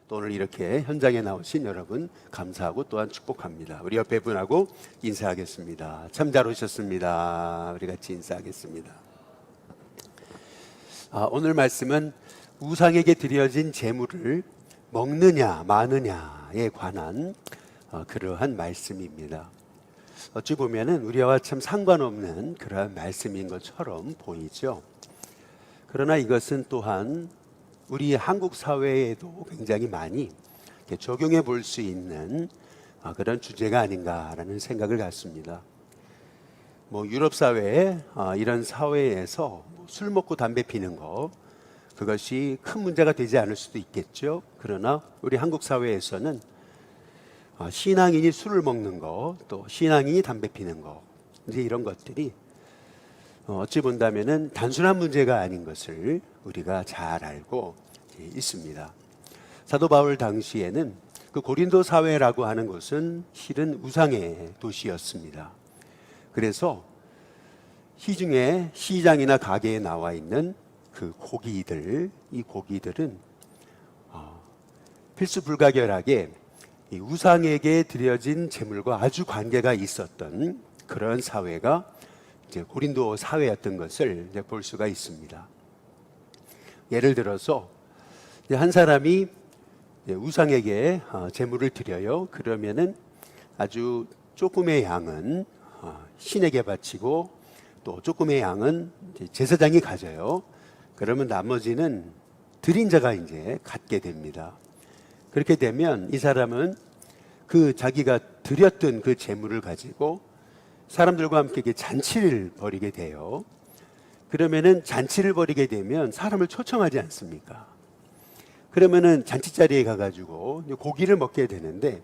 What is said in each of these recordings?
또 오늘 이렇게 현장에 나오신 여러분 감사하고 또한 축복합니다. 우리 옆에 분하고 인사하겠습니다. 참 잘 오셨습니다. 우리 같이 인사하겠습니다. 오늘 말씀은 우상에게 드려진 제물을 먹느냐 마느냐에 관한 그러한 말씀입니다. 어찌 보면은 우리와 참 상관없는 그러한 말씀인 것처럼 보이죠. 그러나 이것은 또한 우리 한국 사회에도 굉장히 많이 적용해 볼 수 있는 그런 주제가 아닌가라는 생각을 갖습니다. 유럽 사회 이런 사회에서 술 먹고 담배 피는 거 그것이 큰 문제가 되지 않을 수도 있겠죠. 그러나 우리 한국 사회에서는 신앙인이 술을 먹는 거, 또 신앙인이 담배 피는 거, 이제 이런 것들이 어찌 본다면은 단순한 문제가 아닌 것을 우리가 잘 알고 있습니다. 사도 바울 당시에는 그 고린도 사회라고 하는 곳은 실은 우상의 도시였습니다. 그래서 시중에 시장이나 가게에 나와 있는 그 고기들, 이 고기들은 필수 불가결하게 이 우상에게 드려진 제물과 아주 관계가 있었던 그런 사회가 이제 고린도 사회였던 것을 이제 볼 수가 있습니다. 예를 들어서 한 사람이 우상에게 제물을 드려요. 그러면은 아주 조금의 양은 신에게 바치고 또 조금의 양은 제사장이 가져요. 그러면 나머지는 드린 자가 이제 갖게 됩니다. 그렇게 되면 이 사람은 그 자기가 드렸던 그 제물을 가지고 사람들과 함께 잔치를 벌이게 돼요. 그러면은 잔치를 벌이게 되면 사람을 초청하지 않습니까? 그러면은 잔치 자리에 가가지고 고기를 먹게 되는데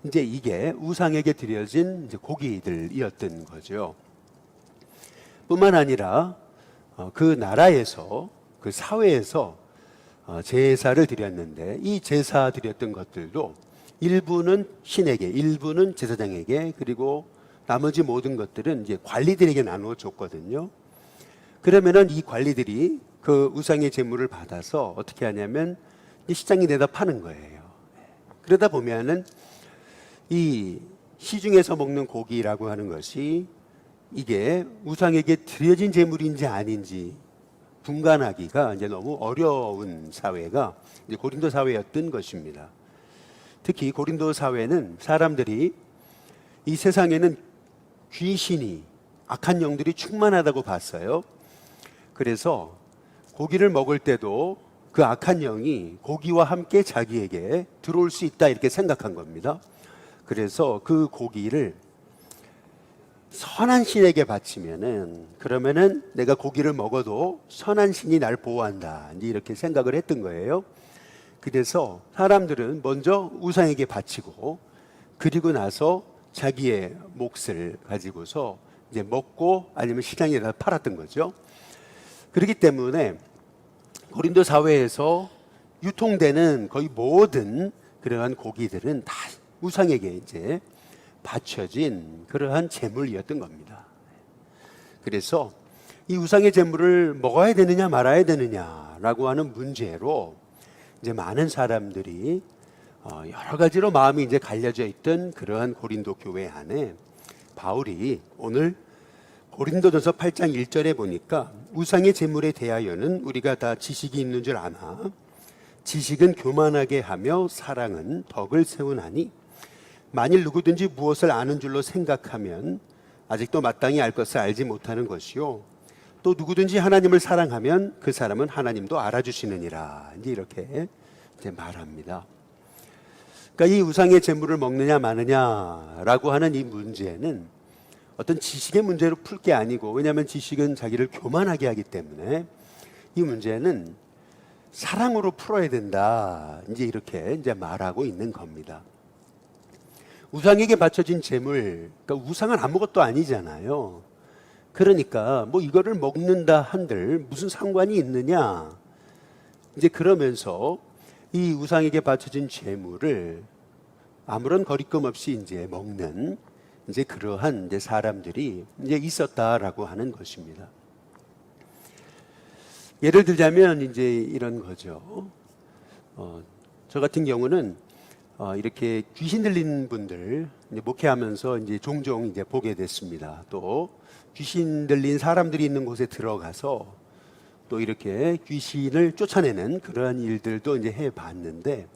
이제 이게 우상에게 드려진 이제 고기들이었던 거죠. 뿐만 아니라 그 나라에서 그 사회에서 제사를 드렸는데 이 제사 드렸던 것들도 일부는 신에게, 일부는 제사장에게, 그리고 나머지 모든 것들은 이제 관리들에게 나누어 줬거든요. 그러면은 이 관리들이 그 우상의 제물을 받아서 어떻게 하냐면 시장에 내다 파는 거예요. 그러다 보면은 이 시중에서 먹는 고기라고 하는 것이 이게 우상에게 드려진 제물인지 아닌지 분간하기가 이제 너무 어려운 사회가 이제 고린도 사회였던 것입니다. 특히 고린도 사회는 사람들이 이 세상에는 귀신이, 악한 영들이 충만하다고 봤어요. 그래서 고기를 먹을 때도 그 악한 영이 고기와 함께 자기에게 들어올 수 있다 이렇게 생각한 겁니다. 그래서 그 고기를 선한 신에게 바치면은 그러면은 내가 고기를 먹어도 선한 신이 날 보호한다 이렇게 생각을 했던 거예요. 그래서 사람들은 먼저 우상에게 바치고 그리고 나서 자기의 몫을 가지고서 이제 먹고 아니면 시장에다 팔았던 거죠. 그렇기 때문에 고린도 사회에서 유통되는 거의 모든 그러한 고기들은 다 우상에게 이제 바쳐진 그러한 제물이었던 겁니다. 그래서 이 우상의 제물을 먹어야 되느냐 말아야 되느냐라고 하는 문제로 이제 많은 사람들이 여러 가지로 마음이 이제 갈려져 있던 그러한 고린도 교회 안에 바울이 오늘 고린도전서 8장 1절에 보니까 우상의 제물에 대하여는 우리가 다 지식이 있는 줄 아나 지식은 교만하게 하며 사랑은 덕을 세우나니 만일 누구든지 무엇을 아는 줄로 생각하면 아직도 마땅히 알 것을 알지 못하는 것이요 또 누구든지 하나님을 사랑하면 그 사람은 하나님도 알아주시느니라 이렇게 이제 말합니다. 그러니까 이 우상의 제물을 먹느냐 마느냐라고 하는 이 문제는 어떤 지식의 문제로 풀 게 아니고, 왜냐하면 지식은 자기를 교만하게 하기 때문에 이 문제는 사랑으로 풀어야 된다 이제 이렇게 이제 말하고 있는 겁니다. 우상에게 바쳐진 제물, 그러니까 우상은 아무것도 아니잖아요. 그러니까 이거를 먹는다 한들 무슨 상관이 있느냐 이제 그러면서 이 우상에게 바쳐진 제물을 아무런 거리낌 없이 이제 먹는 이제 그러한 이제 사람들이 이제 있었다라고 하는 것입니다. 예를 들자면 이제 이런 거죠. 저 같은 경우는 이렇게 귀신 들린 분들 이제 목회하면서 이제 종종 이제 보게 됐습니다. 또 귀신 들린 사람들이 있는 곳에 들어가서 또 이렇게 귀신을 쫓아내는 그러한 일들도 이제 해봤는데,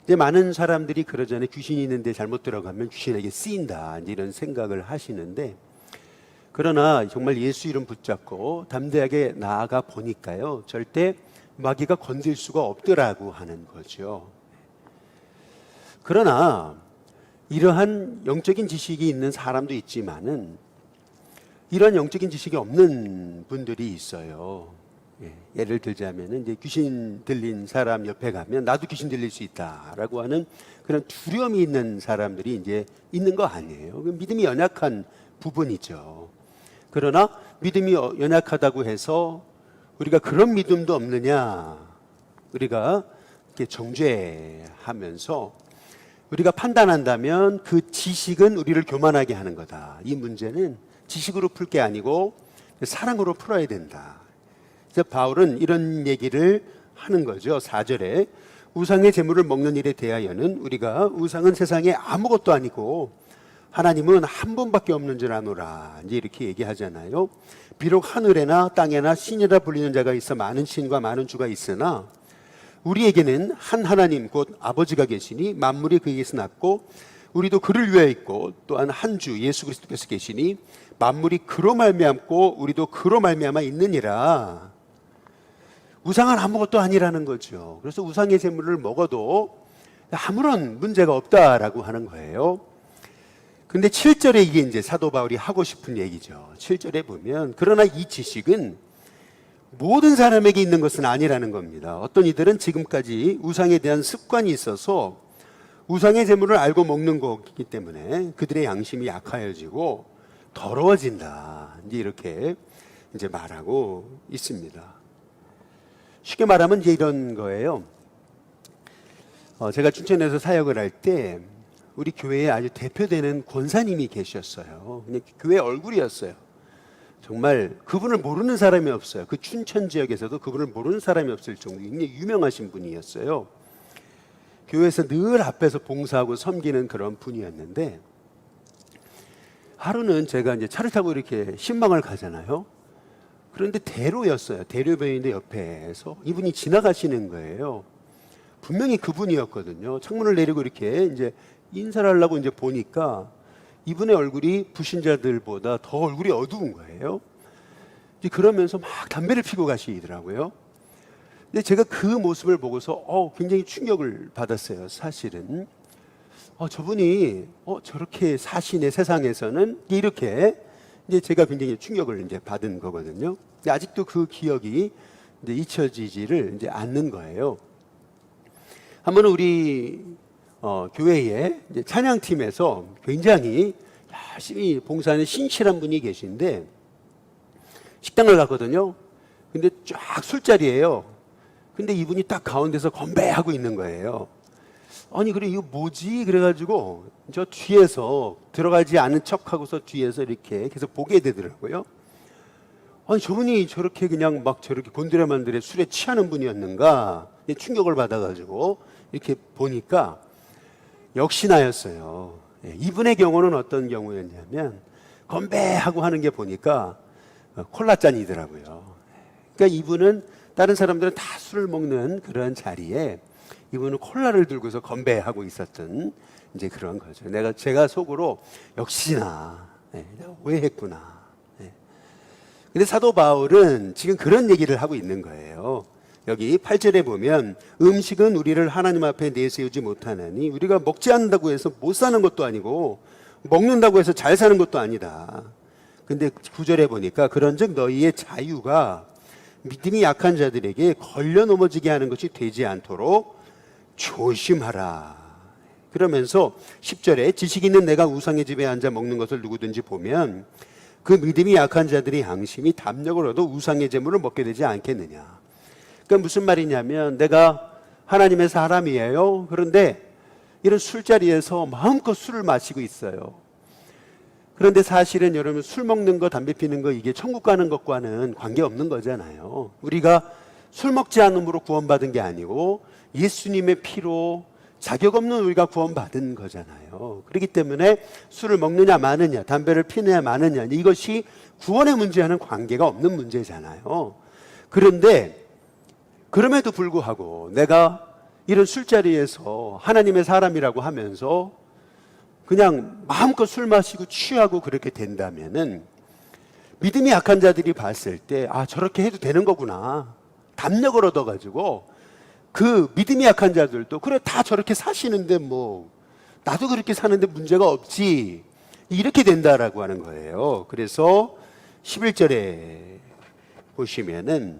이제 많은 사람들이 그러잖아요. 귀신이 있는데 잘못 들어가면 귀신에게 쓰인다, 이제 이런 생각을 하시는데, 그러나 정말 예수 이름 붙잡고 담대하게 나아가 보니까요, 절대 마귀가 건들 수가 없더라고 하는 거죠. 그러나 이러한 영적인 지식이 있는 사람도 있지만은 이런 영적인 지식이 없는 분들이 있어요. 예를 들자면 이제 귀신 들린 사람 옆에 가면 나도 귀신 들릴 수 있다라고 하는 그런 두려움이 있는 사람들이 이제 있는 거 아니에요. 믿음이 연약한 부분이죠. 그러나 믿음이 연약하다고 해서 우리가 그런 믿음도 없느냐, 우리가 이렇게 정죄하면서 우리가 판단한다면 그 지식은 우리를 교만하게 하는 거다. 이 문제는 지식으로 풀 게 아니고 사랑으로 풀어야 된다. 그래서 바울은 이런 얘기를 하는 거죠. 4절에 우상의 제물을 먹는 일에 대하여는 우리가 우상은 세상에 아무것도 아니고 하나님은 한 분밖에 없는 줄 아노라, 이제 이렇게 얘기하잖아요. 비록 하늘에나 땅에나 신이라 불리는 자가 있어 많은 신과 많은 주가 있으나 우리에게는 한 하나님 곧 아버지가 계시니 만물이 그에게서 났고 우리도 그를 위하여 있고 또한 한 주 예수 그리스도께서 계시니 만물이 그로 말미암고 우리도 그로 말미암아 있느니라. 우상은 아무것도 아니라는 거죠. 그래서 우상의 제물을 먹어도 아무런 문제가 없다라고 하는 거예요. 근데 7절에 이게 이제 사도 바울이 하고 싶은 얘기죠. 7절에 보면 그러나 이 지식은 모든 사람에게 있는 것은 아니라는 겁니다. 어떤 이들은 지금까지 우상에 대한 습관이 있어서 우상의 제물을 알고 먹는 거기 때문에 그들의 양심이 약하여지고 더러워진다, 이제 이렇게 이제 말하고 있습니다. 쉽게 말하면 이제 이런 거예요. 제가 춘천에서 사역을 할 때 우리 교회에 아주 대표되는 권사님이 계셨어요. 그냥 교회 얼굴이었어요. 정말 그분을 모르는 사람이 없어요. 그 춘천 지역에서도 그분을 모르는 사람이 없을 정도로 굉장히 유명하신 분이었어요. 교회에서 늘 앞에서 봉사하고 섬기는 그런 분이었는데, 하루는 제가 이제 차를 타고 이렇게 신방을 가잖아요. 그런데 대로였어요. 대로변인데 옆에서 이분이 지나가시는 거예요. 분명히 그분이었거든요. 창문을 내리고 이렇게 이제 인사를 하려고 이제 보니까 이분의 얼굴이 불신자들보다 더 얼굴이 어두운 거예요. 이제 그러면서 막 담배를 피고 가시더라고요. 근데 제가 그 모습을 보고서 굉장히 충격을 받았어요. 사실은 저분이 저렇게 사시네, 세상에서는, 이렇게 이제 제가 굉장히 충격을 이제 받은 거거든요. 근데 아직도 그 기억이 이제 잊혀지지를 이제 않는 거예요. 한 번은 우리 교회에 이제 찬양팀에서 굉장히 열심히 봉사하는 신실한 분이 계신데 식당을 갔거든요. 근데 쫙 술자리예요. 근데 이분이 딱 가운데서 건배하고 있는 거예요. 아니 그래 이거 뭐지? 그래가지고 저 뒤에서 들어가지 않은 척하고서 뒤에서 이렇게 계속 보게 되더라고요. 아니 저분이 저렇게 그냥 막 저렇게 곤드레만드레 술에 취하는 분이었는가 충격을 받아가지고 이렇게 보니까 역시 나였어요. 이분의 경우는 어떤 경우였냐면 건배하고 하는 게 보니까 콜라잔이더라고요. 그러니까 이분은 다른 사람들은 다 술을 먹는 그런 자리에 이분은 콜라를 들고서 건배하고 있었던 이제 그런 거죠. 제가 속으로 역시나 내가 오해했구나. 근데 사도 바울은 지금 그런 얘기를 하고 있는 거예요. 여기 8절에 보면 음식은 우리를 하나님 앞에 내세우지 못하나니 우리가 먹지 않는다고 해서 못 사는 것도 아니고 먹는다고 해서 잘 사는 것도 아니다. 근데 9절에 보니까 그런즉 너희의 자유가 믿음이 약한 자들에게 걸려 넘어지게 하는 것이 되지 않도록 조심하라. 그러면서 10절에 지식 있는 내가 우상의 집에 앉아 먹는 것을 누구든지 보면 그 믿음이 약한 자들의 양심이 담력을 얻어 우상의 제물을 먹게 되지 않겠느냐. 그러니까 무슨 말이냐면 내가 하나님의 사람이에요. 그런데 이런 술자리에서 마음껏 술을 마시고 있어요. 그런데 사실은 여러분 술 먹는 거, 담배 피는 거 이게 천국 가는 것과는 관계없는 거잖아요. 우리가 술 먹지 않음으로 구원받은 게 아니고 예수님의 피로 자격 없는 우리가 구원받은 거잖아요. 그렇기 때문에 술을 먹느냐 마느냐, 담배를 피느냐 마느냐, 이것이 구원의 문제와는 관계가 없는 문제잖아요. 그런데 그럼에도 불구하고 내가 이런 술자리에서 하나님의 사람이라고 하면서 그냥 마음껏 술 마시고 취하고 그렇게 된다면은 믿음이 약한 자들이 봤을 때, 아, 저렇게 해도 되는 거구나, 담력을 얻어가지고 그 믿음이 약한 자들도 그래, 다 저렇게 사시는데 뭐 나도 그렇게 사는데 문제가 없지, 이렇게 된다라고 하는 거예요. 그래서 11절에 보시면은,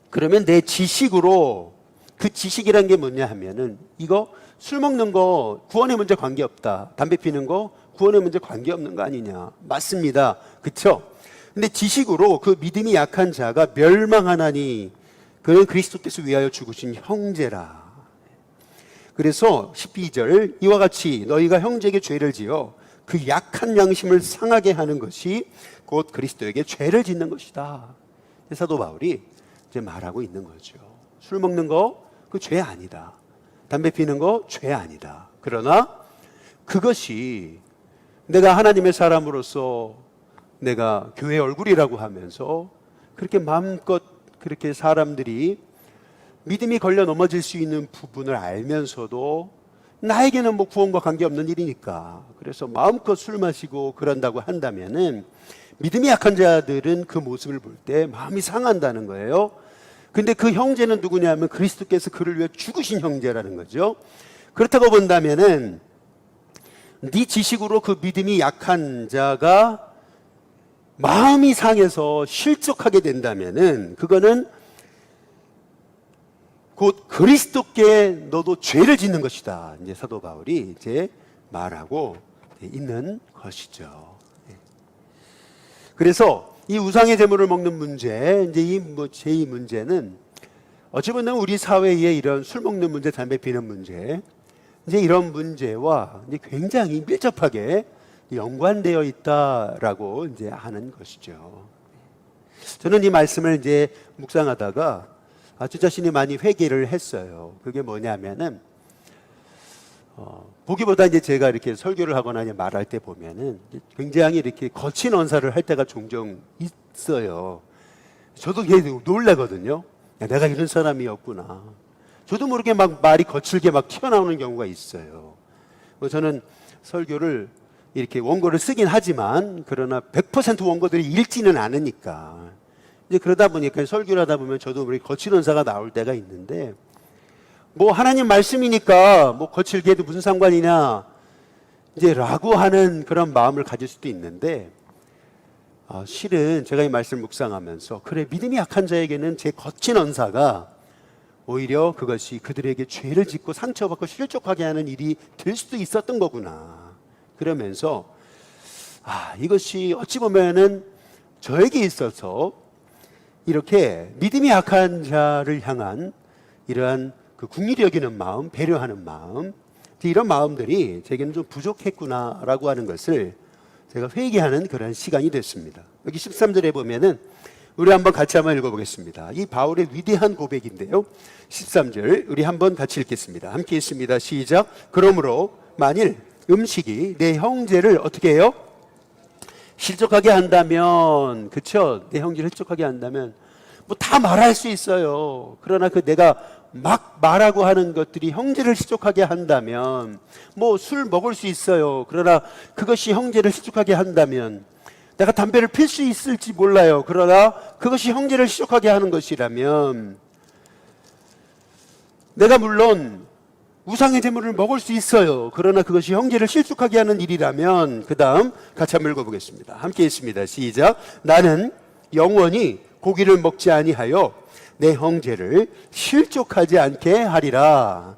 그러면 내 지식으로, 그 지식이란 게 뭐냐 하면은, 이거 술 먹는 거 구원의 문제 관계없다, 담배 피는 거 구원의 문제 관계없는 거 아니냐. 맞습니다. 그쵸? 근데 지식으로 그 믿음이 약한 자가 멸망하나니 그는 그리스도께서 위하여 죽으신 형제라. 그래서 12절, 이와 같이 너희가 형제에게 죄를 지어 그 약한 양심을 상하게 하는 것이 곧 그리스도에게 죄를 짓는 것이다. 사도 바울이 이제 말하고 있는 거죠. 술 먹는 거 그 죄 아니다, 담배 피는 거 죄 아니다. 그러나 그것이 내가 하나님의 사람으로서 내가 교회 얼굴이라고 하면서 그렇게 마음껏 그렇게 사람들이 믿음이 걸려 넘어질 수 있는 부분을 알면서도 나에게는 뭐 구원과 관계없는 일이니까, 그래서 마음껏 술 마시고 그런다고 한다면은 믿음이 약한 자들은 그 모습을 볼 때 마음이 상한다는 거예요. 근데 그 형제는 누구냐면 그리스도께서 그를 위해 죽으신 형제라는 거죠. 그렇다고 본다면은 네 지식으로 그 믿음이 약한 자가 마음이 상해서 실족하게 된다면은 그거는 곧 그리스도께 너도 죄를 짓는 것이다, 이제 사도 바울이 이제 말하고 있는 것이죠. 그래서 이 우상의 제물을 먹는 문제, 이제 제2 문제는 어찌 보면 우리 사회의 이런 술 먹는 문제, 담배 피는 문제, 이제 이런 문제와 이제 굉장히 밀접하게 연관되어 있다라고 이제 하는 것이죠. 저는 이 말씀을 이제 묵상하다가 저 자신이 많이 회개를 했어요. 그게 뭐냐면은 보기보다 이제 제가 이렇게 설교를 하거나 말할 때 보면은 굉장히 이렇게 거친 언사를 할 때가 종종 있어요. 저도 계속 놀라거든요. 야, 내가 이런 사람이었구나. 저도 모르게 막 말이 거칠게 막 튀어나오는 경우가 있어요. 저는 설교를 이렇게 원고를 쓰긴 하지만 그러나 100% 원고들이 읽지는 않으니까 이제 그러다 보니까 설교를 하다 보면 저도 우리 거친 언사가 나올 때가 있는데, 뭐 하나님 말씀이니까 뭐 거칠게 해도 무슨 상관이냐 이제 라고 하는 그런 마음을 가질 수도 있는데, 실은 제가 이 말씀을 묵상하면서 그래, 믿음이 약한 자에게는 제 거친 언사가 오히려 그것이 그들에게 죄를 짓고 상처받고 실족하게 하는 일이 될 수도 있었던 거구나. 그러면서 이것이 어찌 보면은 저에게 있어서 이렇게 믿음이 약한 자를 향한 이러한 그 긍휼히 여기는 마음, 배려하는 마음, 이런 마음들이 제게는 좀 부족했구나라고 하는 것을 제가 회개하는 그런 시간이 됐습니다. 여기 13절에 보면은 우리 한번 같이 한번 읽어보겠습니다. 이 바울의 위대한 고백인데요. 13절 우리 한번 같이 읽겠습니다. 함께 읽습니다. 시작. 그러므로 만일 음식이 내 형제를 어떻게 해요? 실족하게 한다면, 그쵸? 내 형제를 실족하게 한다면 뭐 다 말할 수 있어요. 그러나 그 내가 막 말하고 하는 것들이 형제를 실족하게 한다면, 뭐 술 먹을 수 있어요. 그러나 그것이 형제를 실족하게 한다면, 내가 담배를 필 수 있을지 몰라요. 그러나 그것이 형제를 실족하게 하는 것이라면, 내가 물론 우상의 제물을 먹을 수 있어요. 그러나 그것이 형제를 실족하게 하는 일이라면, 그 다음 같이 한번 읽어보겠습니다. 함께 읽습니다. 시작. 나는 영원히 고기를 먹지 아니하여 내 형제를 실족하지 않게 하리라.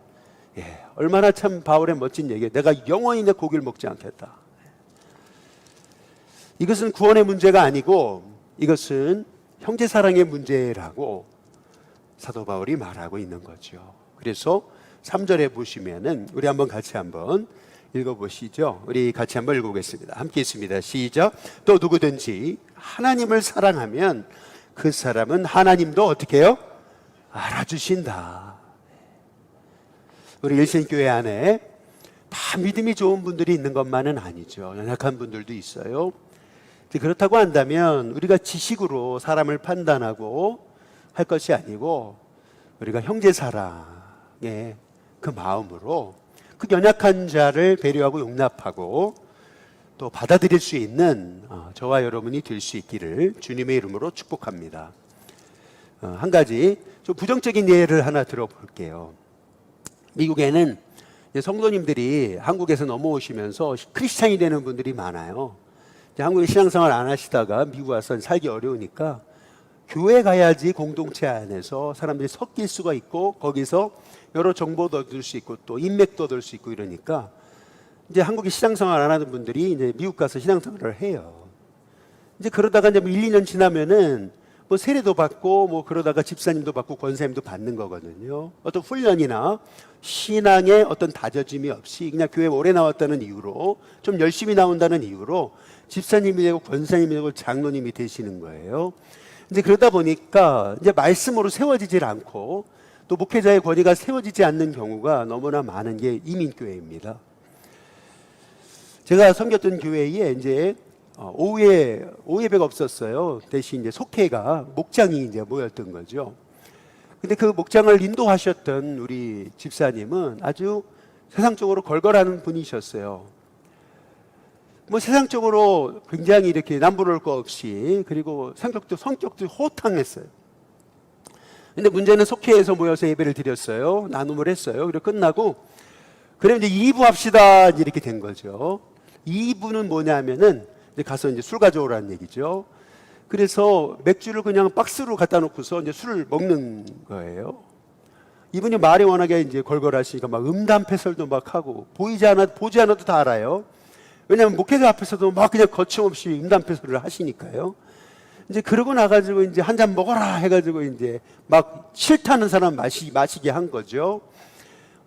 얼마나 참 바울의 멋진 얘기예요. 내가 영원히 내 고기를 먹지 않겠다. 이것은 구원의 문제가 아니고 이것은 형제 사랑의 문제라고 사도 바울이 말하고 있는 거죠. 그래서 3절에 보시면은 우리 한번 같이 한번 읽어보시죠. 우리 같이 한번 읽어보겠습니다. 함께 있습니다. 시작. 또 누구든지 하나님을 사랑하면 그 사람은 하나님도 어떻게 해요? 알아주신다. 우리 일신교회 안에 다 믿음이 좋은 분들이 있는 것만은 아니죠. 연약한 분들도 있어요. 그렇다고 한다면 우리가 지식으로 사람을 판단하고 할 것이 아니고 우리가 형제사랑의 그 마음으로 그 연약한 자를 배려하고 용납하고 또 받아들일 수 있는 저와 여러분이 될 수 있기를 주님의 이름으로 축복합니다. 한 가지 좀 부정적인 예를 하나 들어볼게요. 미국에는 성도님들이 한국에서 넘어오시면서 크리스찬이 되는 분들이 많아요. 한국에 신앙생활 안 하시다가 미국 와서 살기 어려우니까 교회 가야지 공동체 안에서 사람들이 섞일 수가 있고 거기서 여러 정보도 얻을 수 있고 또 인맥도 얻을 수 있고 이러니까 이제 한국에 신앙생활 안 하는 분들이 이제 미국 가서 신앙생활을 해요. 이제 그러다가 이제 1, 2년 지나면은 뭐 세례도 받고 뭐 그러다가 집사님도 받고 권사님도 받는 거거든요. 어떤 훈련이나 신앙의 어떤 다져짐이 없이 그냥 교회 오래 나왔다는 이유로 좀 열심히 나온다는 이유로 집사님이 되고 권사님이 되고 장로님이 되시는 거예요. 이제 그러다 보니까 이제 말씀으로 세워지질 않고 또 목회자의 권위가 세워지지 않는 경우가 너무나 많은 게 이민교회입니다. 제가 섬겼던 교회에 이제 오후 예배가 없었어요. 대신 이제 속회가 목장이 이제 모였던 거죠. 근데 그 목장을 인도하셨던 우리 집사님은 아주 세상적으로 걸걸하는 분이셨어요. 뭐 세상적으로 굉장히 이렇게 남부를 거 없이 그리고 성격도 호탕했어요. 근데 문제는 속회에서 모여서 예배를 드렸어요. 나눔을 했어요. 그리고 끝나고 그래 이제 2부 합시다 이렇게 된 거죠. 2부는 뭐냐면은 이제 가서 이제 술 가져오라는 얘기죠. 그래서 맥주를 그냥 박스로 갖다 놓고서 이제 술을 먹는 거예요. 이분이 말이 워낙에 이제 걸걸하시니까 막 음담패설도 막 하고 보지 않아도 다 알아요. 왜냐하면 목회자 앞에서도 막 그냥 거침없이 음담패설을 하시니까요. 이제 그러고 나가지고 이제 한 잔 먹어라 해가지고 이제 막 싫다는 사람 마시게 한 거죠.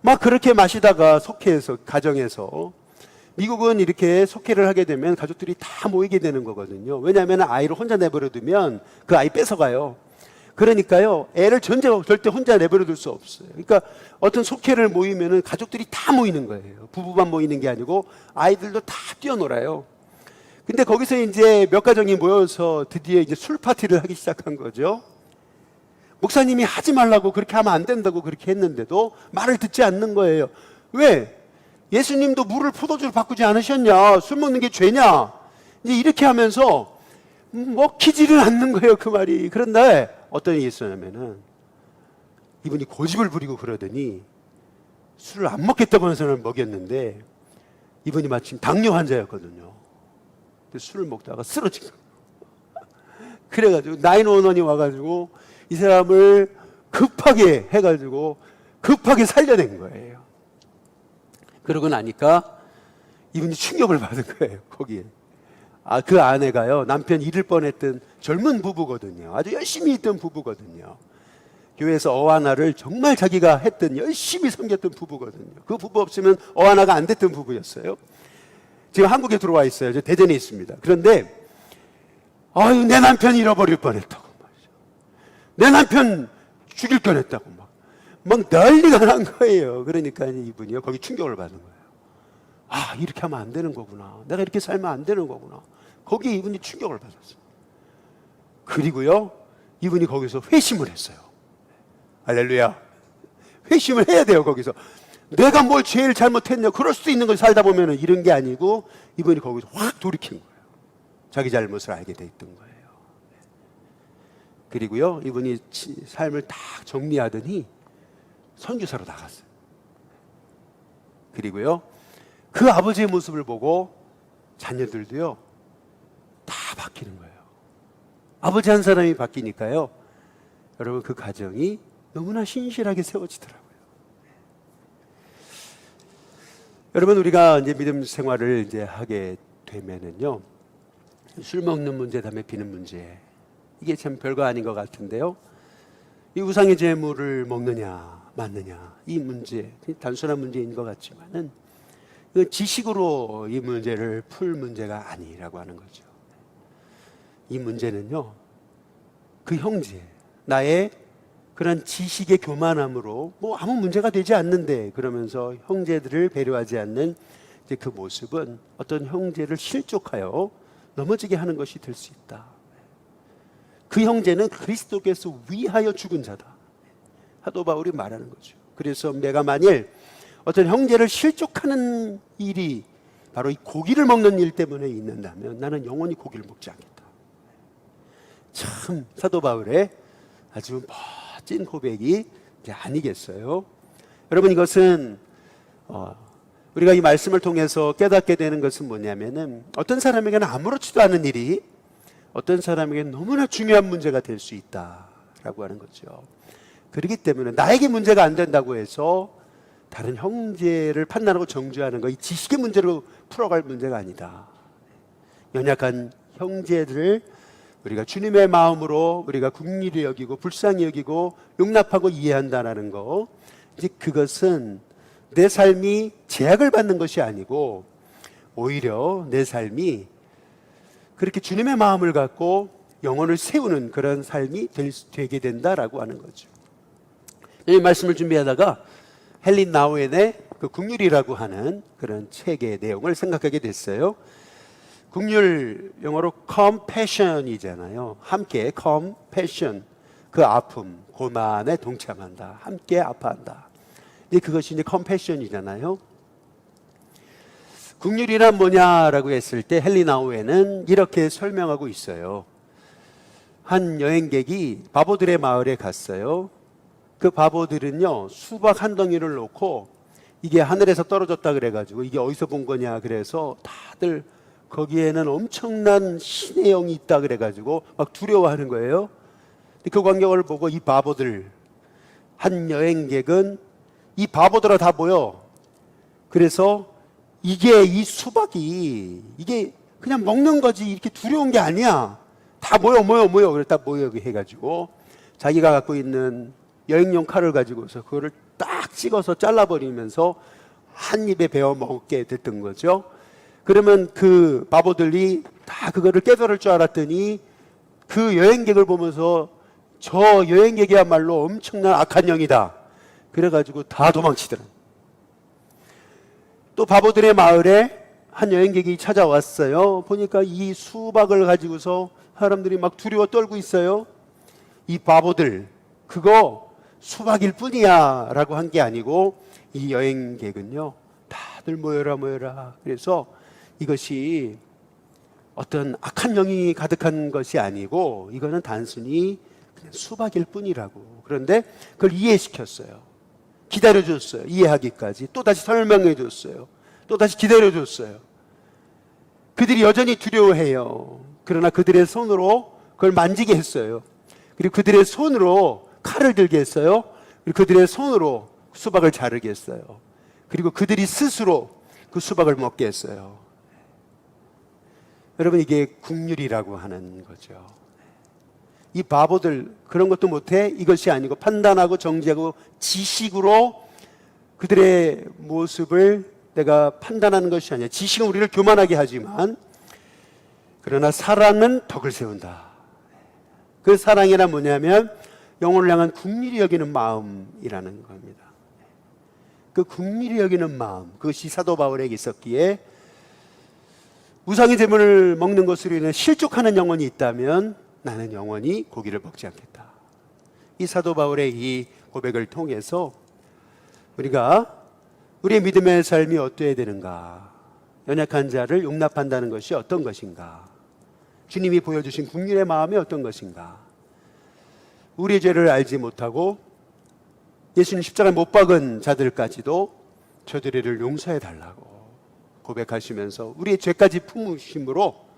막 그렇게 마시다가 속회에서 가정에서 미국은 이렇게 속회를 하게 되면 가족들이 다 모이게 되는 거거든요. 왜냐하면 아이를 혼자 내버려두면 그 아이 뺏어가요. 그러니까요, 애를 절대 혼자 내버려둘 수 없어요. 그러니까 어떤 속회를 모이면은 가족들이 다 모이는 거예요. 부부만 모이는 게 아니고 아이들도 다 뛰어놀아요. 근데 거기서 이제 몇 가정이 모여서 드디어 이제 술 파티를 하기 시작한 거죠. 목사님이 하지 말라고 그렇게 하면 안 된다고 그렇게 했는데도 말을 듣지 않는 거예요. 왜? 예수님도 물을 포도주로 바꾸지 않으셨냐? 술 먹는 게 죄냐? 이제 이렇게 하면서 먹히지를 않는 거예요, 그 말이. 그런데 어떤 일이 있었냐면은 이분이 고집을 부리고 그러더니 술을 안 먹겠다고 하는 사람을 먹였는데 이분이 마침 당뇨 환자였거든요. 술을 먹다가 쓰러진 거예요. 그래가지고 911이 와가지고 이 사람을 급하게 해가지고 급하게 살려낸 거예요. 그러고 나니까 이분이 충격을 받은 거예요, 거기에. 그 아내가요, 남편 잃을 뻔했던 젊은 부부거든요. 아주 열심히 있던 부부거든요. 교회에서 어하나를 정말 자기가 했던, 열심히 섬겼던 부부거든요. 그 부부 없으면 어하나가 안 됐던 부부였어요. 지금 한국에 들어와 있어요. 저 대전에 있습니다. 그런데 내 남편 잃어버릴 뻔했다고 말이죠. 내 남편 죽일 뻔했다고 막 난리가 난 거예요. 그러니까 이분이요, 거기 충격을 받은 거예요. 이렇게 하면 안 되는 거구나. 내가 이렇게 살면 안 되는 거구나. 거기에 이분이 충격을 받았어요. 그리고요, 이분이 거기서 회심을 했어요. 할렐루야. 회심을 해야 돼요, 거기서. 내가 뭘 제일 잘못했냐. 그럴 수도 있는 걸 살다 보면은 이런 게 아니고 이분이 거기서 확 돌이킨 거예요. 자기 잘못을 알게 돼 있던 거예요. 그리고요, 이분이 삶을 딱 정리하더니 선교사로 나갔어요. 그리고요, 그 아버지의 모습을 보고 자녀들도요, 다 바뀌는 거예요. 아버지 한 사람이 바뀌니까요, 여러분 그 가정이 너무나 신실하게 세워지더라고요. 여러분, 우리가 이제 믿음 생활을 이제 하게 되면은요, 술 먹는 문제, 담배 피는 문제, 이게 참 별거 아닌 것 같은데요. 이 우상의 제물을 먹느냐 맞느냐, 이 문제, 단순한 문제인 것 같지만은 그 지식으로 이 문제를 풀 문제가 아니라고 하는 거죠. 이 문제는요, 그 형제, 나의 그 그런 지식의 교만함으로 뭐 아무 문제가 되지 않는데 그러면서 형제들을 배려하지 않는 이제 그 모습은 어떤 형제를 실족하여 넘어지게 하는 것이 될 수 있다. 그 형제는 그리스도께서 위하여 죽은 자다. 사도 바울이 말하는 거죠. 그래서 내가 만일 어떤 형제를 실족하는 일이 바로 이 고기를 먹는 일 때문에 있는다면 나는 영원히 고기를 먹지 않겠다. 참 사도 바울의 아주 멋진 고백이 이제 아니겠어요. 여러분, 이것은 우리가 이 말씀을 통해서 깨닫게 되는 것은 뭐냐면은 어떤 사람에게는 아무렇지도 않은 일이 어떤 사람에게는 너무나 중요한 문제가 될 수 있다라고 하는 거죠. 그렇기 때문에 나에게 문제가 안 된다고 해서 다른 형제를 판단하고 정죄하는 거, 이 지식의 문제로 풀어갈 문제가 아니다. 연약한 형제들을 우리가 주님의 마음으로 우리가 긍휼히 여기고 불쌍히 여기고 용납하고 이해한다는 거, 이제 그것은 내 삶이 제약을 받는 것이 아니고 오히려 내 삶이 그렇게 주님의 마음을 갖고 영혼을 세우는 그런 삶이 되게 된다라고 하는 거죠. 이 말씀을 준비하다가 헬린 나우엔의 그 긍휼이라고 하는 그런 책의 내용을 생각하게 됐어요. 긍휼 영어로 compassion이잖아요. 함께 compassion, 그 아픔, 고난에 동참한다. 함께 아파한다. 그것이 이제 compassion이잖아요. 긍휼이란 뭐냐라고 했을 때 헬린 나우엔은 이렇게 설명하고 있어요. 한 여행객이 바보들의 마을에 갔어요. 그 바보들은요, 수박 한 덩이를 놓고 이게 하늘에서 떨어졌다 그래가지고 이게 어디서 본 거냐 그래서 다들 거기에는 엄청난 신의 영이 있다 그래가지고 막 두려워하는 거예요. 그 광경을 보고 이 바보들, 한 여행객은 이 바보들아 다 모여. 그래서 이게 이 수박이 이게 그냥 먹는 거지 이렇게 두려운 게 아니야. 다 모여. 그래서 다 모여 해가지고 자기가 갖고 있는 여행용 칼을 가지고서 그거를 딱 찍어서 잘라버리면서 한 입에 베어 먹게 됐던 거죠. 그러면 그 바보들이 다 그거를 깨달을 줄 알았더니 그 여행객을 보면서 저 여행객이야말로 엄청난 악한 영이다. 그래가지고 다 도망치더라. 또 바보들의 마을에 한 여행객이 찾아왔어요. 보니까 이 수박을 가지고서 사람들이 막 두려워 떨고 있어요. 이 바보들, 그거 수박일 뿐이야 라고 한 게 아니고 이 여행객은요, 다들 모여라. 그래서 이것이 어떤 악한 영이 가득한 것이 아니고 이거는 단순히 그냥 수박일 뿐이라고. 그런데 그걸 이해시켰어요. 기다려줬어요. 이해하기까지. 또 다시 설명해줬어요. 또 다시 기다려줬어요. 그들이 여전히 두려워해요. 그러나 그들의 손으로 그걸 만지게 했어요. 그리고 그들의 손으로 칼을 들게 했어요. 그리고 그들의 손으로 수박을 자르게 했어요. 그리고 그들이 스스로 그 수박을 먹게 했어요. 여러분, 이게 긍휼이라고 하는 거죠. 이 바보들 그런 것도 못해? 이것이 아니고 판단하고 정죄하고 지식으로 그들의 모습을 내가 판단하는 것이 아니야. 지식은 우리를 교만하게 하지만 그러나 사랑은 덕을 세운다. 그 사랑이란 뭐냐면 영혼을 향한 긍휼히 여기는 마음이라는 겁니다. 그 긍휼히 여기는 마음, 그것이 사도 바울에게 있었기에 우상의 제물을 먹는 것으로 인해 실족하는 영혼이 있다면 나는 영원히 고기를 먹지 않겠다. 이 사도 바울의 이 고백을 통해서 우리가 우리의 믿음의 삶이 어떠해야 되는가, 연약한 자를 용납한다는 것이 어떤 것인가, 주님이 보여주신 긍휼의 마음이 어떤 것인가, 우리의 죄를 알지 못하고 예수님 십자가에 못 박은 자들까지도 저들을 용서해 달라고 고백하시면서 우리의 죄까지 품으심으로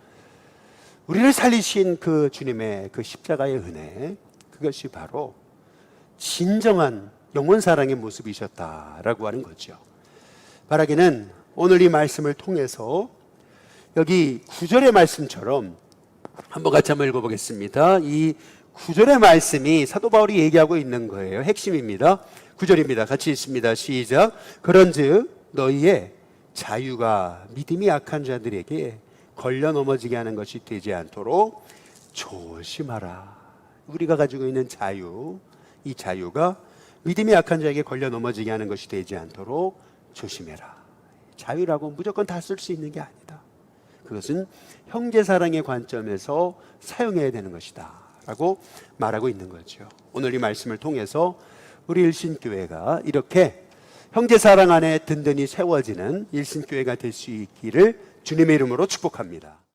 우리를 살리신 그 주님의 그 십자가의 은혜, 그것이 바로 진정한 영원 사랑의 모습이셨다라고 하는 거죠. 바라기는 오늘 이 말씀을 통해서 여기 9절의 말씀처럼 한번 같이 한번 읽어보겠습니다. 이 9절의 말씀이 사도 바울이 얘기하고 있는 거예요. 핵심입니다. 9절입니다. 같이 읽습니다. 시작. 그런즉 너희의 자유가 믿음이 약한 자들에게 걸려 넘어지게 하는 것이 되지 않도록 조심하라. 우리가 가지고 있는 자유, 이 자유가 믿음이 약한 자에게 걸려 넘어지게 하는 것이 되지 않도록 조심해라. 자유라고 무조건 다 쓸 수 있는 게 아니다. 그것은 형제사랑의 관점에서 사용해야 되는 것이다 라고 말하고 있는 거죠. 오늘 이 말씀을 통해서 우리 일신교회가 이렇게 형제사랑 안에 든든히 세워지는 일신교회가 될 수 있기를 주님의 이름으로 축복합니다.